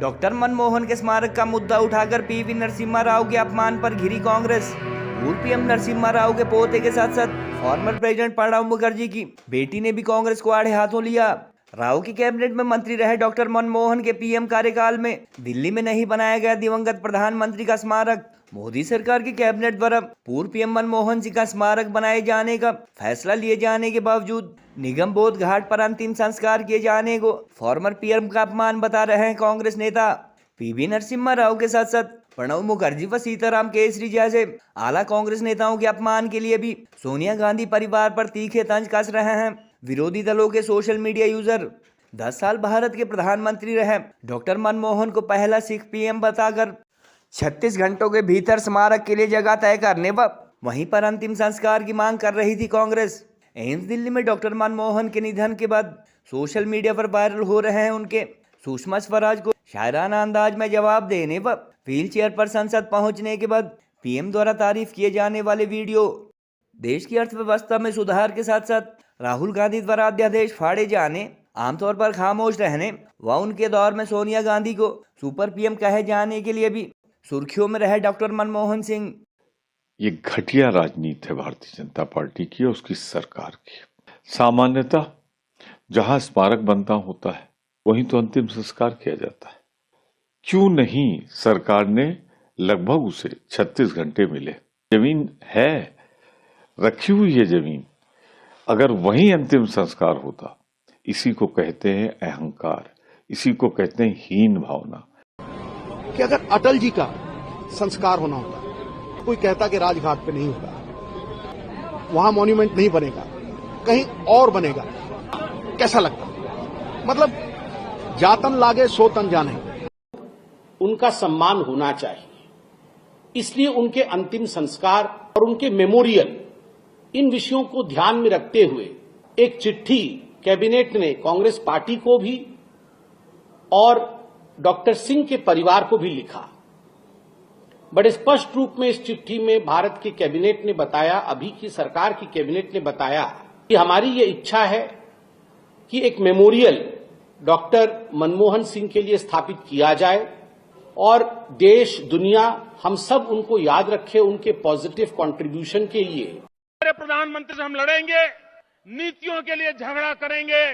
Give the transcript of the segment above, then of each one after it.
Doctor Manmohan के स्मारक का मुद्दा उठाकर पीवी नरसिम्हा राव के अपमान पर घिरी कांग्रेस। पूर्व पीएम नरसिम्हा राव के पोते के साथ साथ फॉर्मर प्रेसिडेंट प्रणब मुखर्जी की बेटी ने भी कांग्रेस को आड़े हाथों लिया। राव की कैबिनेट में मंत्री रहे डॉक्टर मनमोहन के पीएम कार्यकाल में दिल्ली में नहीं बनाया गया दिवंगत प्रधानमंत्री का स्मारक। मोदी सरकार की कैबिनेट द्वारा पूर्व पीएम मनमोहन सिंह का स्मारक बनाए जाने का फैसला लिए जाने के बावजूद निगम बोध घाट पर अंतिम संस्कार किए जाने को फॉर्मर पीएम का अपमान बता रहे हैं कांग्रेस नेता। पीवी नरसिम्हा राव के साथ साथ प्रणब मुखर्जी व सीताराम केसरी जैसे आला कांग्रेस नेताओं के अपमान के लिए भी सोनिया गांधी परिवार पर तीखे तंज कस रहे हैं विरोधी दलों के सोशल मीडिया यूजर। 10 साल भारत के प्रधानमंत्री रहे डॉक्टर मनमोहन को पहला सिख पीएम बताकर 36 घंटों के भीतर स्मारक के लिए जगह तय करने व वहीं पर अंतिम संस्कार की मांग कर रही थी कांग्रेस। एम्स दिल्ली में डॉक्टर मनमोहन के निधन के बाद सोशल मीडिया पर वायरल हो रहे हैं उनके सुषमा स्वराज को शायराना अंदाज में जवाब देने व व्हील चेयर पर संसद पहुंचने के बाद पीएम द्वारा तारीफ किए जाने वाले वीडियो। देश की अर्थव्यवस्था में सुधार के साथ साथ राहुल गांधी द्वारा अध्यादेश फाड़े जाने, आमतौर पर खामोश रहने व उनके दौर में सोनिया गांधी को सुपर पीएम कहे जाने के लिए भी सुर्खियों में रहे डॉक्टर मनमोहन सिंह। ये घटिया राजनीति है भारतीय जनता पार्टी की और उसकी सरकार की। सामान्यतः जहां स्मारक बनता होता है वहीं तो अंतिम संस्कार किया जाता है। क्यों नहीं सरकार ने लगभग उसे 36 घंटे मिले, जमीन है, रखी हुई है जमीन, अगर वहीं अंतिम संस्कार होता। इसी को कहते हैं अहंकार, इसी को कहते हैं हीन भावना। कि अगर अटल जी का संस्कार होना होता, कोई कहता कि राजघाट पे नहीं होगा, वहां मॉन्यूमेंट नहीं बनेगा, कहीं और बनेगा, कैसा लगता? मतलब जातन लागे सो तन जाने। उनका सम्मान होना चाहिए, इसलिए उनके अंतिम संस्कार और उनके मेमोरियल, इन विषयों को ध्यान में रखते हुए एक चिट्ठी कैबिनेट ने कांग्रेस पार्टी को भी और डॉक्टर सिंह के परिवार को भी लिखा। बड़े स्पष्ट रूप में इस चिट्ठी में भारत की कैबिनेट ने बताया, अभी की सरकार की कैबिनेट ने बताया कि हमारी ये इच्छा है कि एक मेमोरियल डॉक्टर मनमोहन सिंह के लिए स्थापित किया जाए और देश दुनिया हम सब उनको याद रखे उनके पॉजिटिव कंट्रीब्यूशन के लिए। प्रधानमंत्री से हम लड़ेंगे, नीतियों के लिए झगड़ा करेंगे,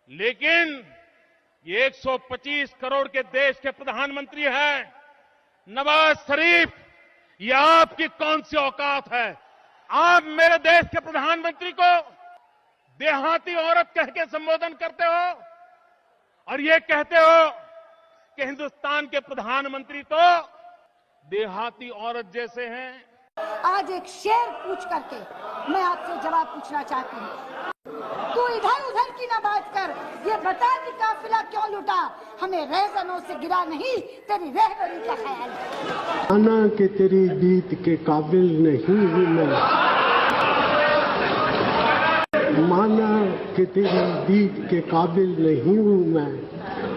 लेकिन ये 125 करोड़ के देश के प्रधानमंत्री हैं। नवाज शरीफ, ये आपकी कौन सी औकात है? आप मेरे देश के प्रधानमंत्री को देहाती औरत कह के संबोधन करते हो और ये कहते हो कि हिंदुस्तान के प्रधानमंत्री तो देहाती औरत जैसे हैं। आज एक शेर पूछ करके मैं आपसे जवाब पूछना चाहती हूँ। तू इधर उधर की ना बात कर, ये बता कि काफिला क्यों लुटा, हमें रहजनों से गिरा नहीं, तेरी रहबरी का ख्याल। माना कि तेरी दीद के काबिल नहीं हूँ मैं, माना कि तेरी दीद के काबिल नहीं हूँ मैं,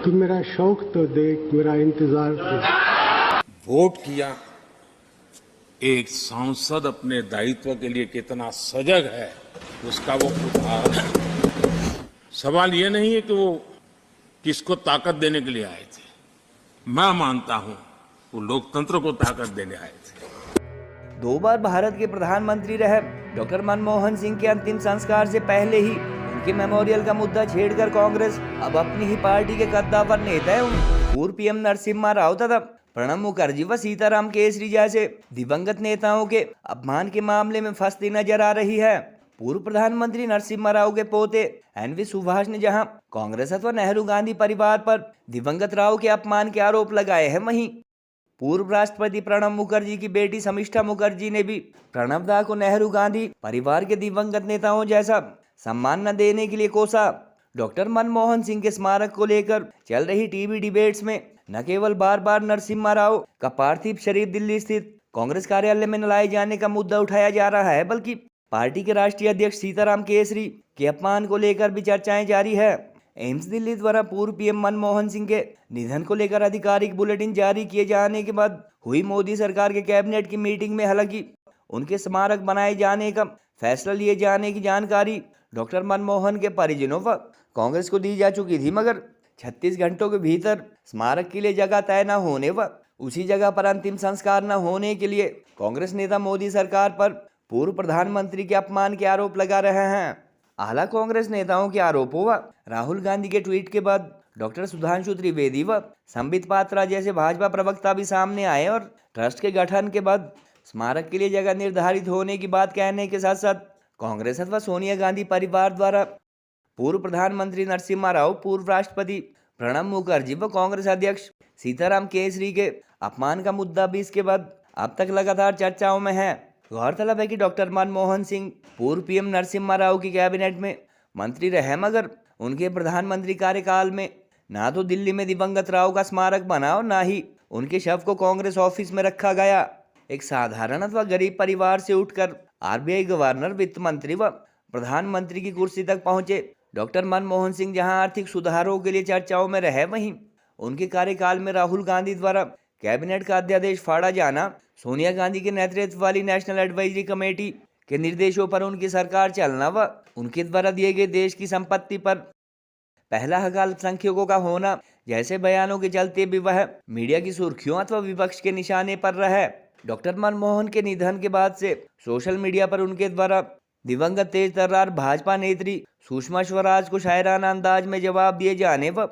तू मेरा शौक तो देख, मेरा इंतजार देख। वोट किया, एक सांसद अपने दायित्व के लिए कितना सजग है उसका वो उदाहरण है। सवाल ये नहीं है कि वो किसको ताकत देने के लिए आए थे, मैं मानता हूं वो लोकतंत्र को ताकत देने आए थे। 2 बार भारत के प्रधानमंत्री रहे डॉक्टर मनमोहन सिंह के अंतिम संस्कार से पहले ही उनके मेमोरियल का मुद्दा छेड़कर कांग्रेस अब अपनी ही पार्टी के कद्दावर नेता पूर्व पीएम नरसिम्हा राव तथा प्रणब मुखर्जी व सीताराम केसरी जैसे दिवंगत नेताओं के अपमान के मामले में फंसती नजर आ रही है। पूर्व प्रधानमंत्री नरसिम्हा राव के पोते एनवी सुभाष ने जहां कांग्रेस अथवा नेहरू गांधी परिवार पर दिवंगत राव के अपमान के आरोप लगाए हैं, वहीं पूर्व राष्ट्रपति प्रणब मुखर्जी की बेटी शमिष्ठा मुखर्जी ने भी प्रणब दा को नेहरू गांधी परिवार के दिवंगत नेताओं जैसा सम्मान न देने के लिए कोसा। डॉक्टर मनमोहन सिंह के स्मारक को लेकर चल रही टीवी डिबेट्स में न केवल बार बार नरसिम्हा राव का पार्थिव शरीर दिल्ली स्थित कांग्रेस कार्यालय में न लाए जाने का मुद्दा उठाया जा रहा है, बल्कि पार्टी के राष्ट्रीय अध्यक्ष सीताराम केसरी के अपमान को लेकर भी चर्चाएं जारी है। एम्स दिल्ली द्वारा पूर्व पीएम मनमोहन सिंह के निधन को लेकर आधिकारिक बुलेटिन जारी किए जाने के बाद हुई मोदी सरकार के कैबिनेट की मीटिंग में हालांकि उनके स्मारक बनाए जाने का फैसला लिए जाने की जानकारी डॉक्टर मनमोहन के परिजनों व कांग्रेस को दी जा चुकी थी, मगर 36 घंटों के भीतर स्मारक के लिए जगह तय न होने व उसी जगह पर अंतिम संस्कार न होने के लिए कांग्रेस नेता मोदी सरकार पर पूर्व प्रधानमंत्री के अपमान के आरोप लगा रहे हैं। आला कांग्रेस नेताओं के आरोपों व राहुल गांधी के ट्वीट के बाद डॉक्टर सुधांशु त्रिवेदी व संबित पात्रा जैसे भाजपा प्रवक्ता भी सामने आए और ट्रस्ट के गठन के बाद स्मारक के लिए जगह निर्धारित होने की बात कहने के साथ साथ कांग्रेस अथवा सोनिया गांधी परिवार द्वारा पूर्व प्रधानमंत्री नरसिम्हा राव, पूर्व राष्ट्रपति प्रणब मुखर्जी व कांग्रेस अध्यक्ष सीताराम केसरी के अपमान का मुद्दा भी इसके बाद अब तक लगातार चर्चाओं में है। गौरतलब है कि डॉक्टर मनमोहन सिंह पूर्व पीएम नरसिम्हा राव की कैबिनेट में मंत्री रहे, मगर उनके प्रधानमंत्री कार्यकाल में ना तो दिल्ली में दिवंगत राव का स्मारक बना और ना ही उनके शव को कांग्रेस ऑफिस में रखा गया। एक साधारण अथवा गरीब परिवार से उठकर आरबीआई गवर्नर, वित्त मंत्री व प्रधानमंत्री की कुर्सी तक पहुंचे डॉक्टर मनमोहन सिंह जहां आर्थिक सुधारों के लिए चर्चाओं में रहे, वहीं उनके कार्यकाल में राहुल गांधी द्वारा कैबिनेट का अध्यादेश फाड़ा जाना, सोनिया गांधी के नेतृत्व वाली नेशनल एडवाइजरी कमेटी के निर्देशों पर उनकी सरकार चलना व उनके द्वारा दिए गए देश की संपत्ति पर पहला हक अल्पसंख्यकों का होना जैसे बयानों के चलते भी वह मीडिया की सुर्खियों अथवा विपक्ष के निशाने पर रहे। डॉक्टर मनमोहन के निधन के बाद से सोशल मीडिया पर उनके द्वारा दिवंगत तेज तर्रार भाजपा नेत्री सुषमा स्वराज को शायराना अंदाज में जवाब दिए जाने व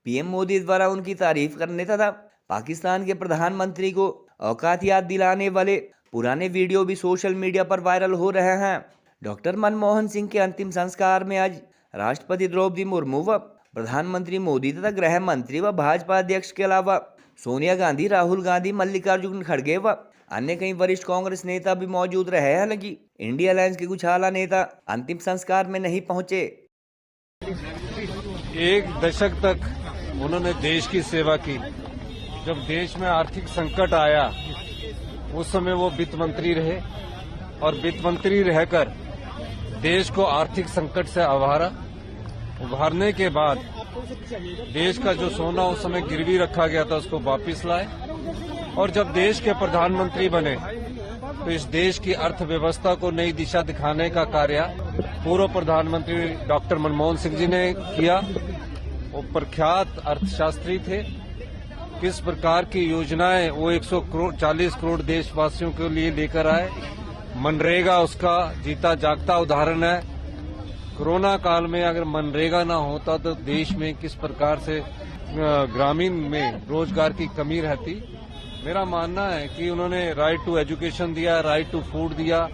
पीएम मोदी द्वारा उनकी तारीफ करने तथा पाकिस्तान के प्रधानमंत्री को औकात याद दिलाने वाले पुराने वीडियो भी सोशल मीडिया पर वायरल हो रहे हैं। डॉक्टर मनमोहन सिंह के अंतिम संस्कार में आज राष्ट्रपति द्रौपदी मुर्मू व प्रधानमंत्री मोदी तथा गृह मंत्री व भाजपा अध्यक्ष के अलावा सोनिया गांधी, राहुल गांधी, मल्लिकार्जुन खड़गे व अन्य कई वरिष्ठ कांग्रेस नेता भी मौजूद रहे। हालांकि इंडिया अलायंस के कुछ आला नेता अंतिम संस्कार में नहीं पहुंचे। एक दशक तक उन्होंने देश की सेवा की। जब देश में आर्थिक संकट आया उस समय वो वित्त मंत्री रहे और वित्त मंत्री रहकर देश को आर्थिक संकट से उभारने के बाद देश का जो सोना उस समय गिरवी रखा गया था उसको वापस लाए और जब देश के प्रधानमंत्री बने तो इस देश की अर्थव्यवस्था को नई दिशा दिखाने का कार्य पूर्व प्रधानमंत्री डॉक्टर मनमोहन सिंह जी ने किया। वो प्रख्यात अर्थशास्त्री थे। किस प्रकार की योजनाएं वो 140 करोड़ देशवासियों के लिए लेकर आए। मनरेगा उसका जीता जागता उदाहरण है। कोरोना काल में अगर मनरेगा ना होता तो देश में किस प्रकार से ग्रामीण में रोजगार की कमी रहती। मेरा मानना है कि उन्होंने राइट टू एजुकेशन दिया, राइट टू फूड दिया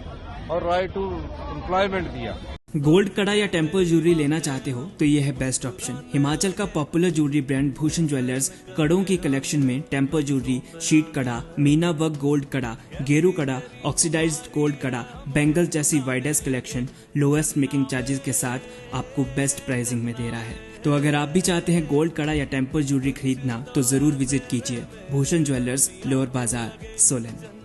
और राइट टू एम्प्लॉयमेंट दिया। गोल्ड कड़ा या टेम्पर ज्वेलरी लेना चाहते हो तो ये है बेस्ट ऑप्शन। हिमाचल का popular jewellery brand Bhushan jewellers कड़ों की कलेक्शन में टेम्पर ज्वेलरी, शीट कड़ा, मीना वर्क गोल्ड कड़ा, गेरू कड़ा, ऑक्सीडाइज्ड गोल्ड कड़ा, बैंगल्स जैसी widest collection lowest making charges के साथ आपको बेस्ट प्राइसिंग में दे रहा है। तो अगर आप भी चाहते हैं गोल्ड कड़ा या टेम्पर ज्वेलरी खरीदना तो जरूर विजिट कीजिए भूषण ज्वेलर्स, लोअर बाजार, सोलन।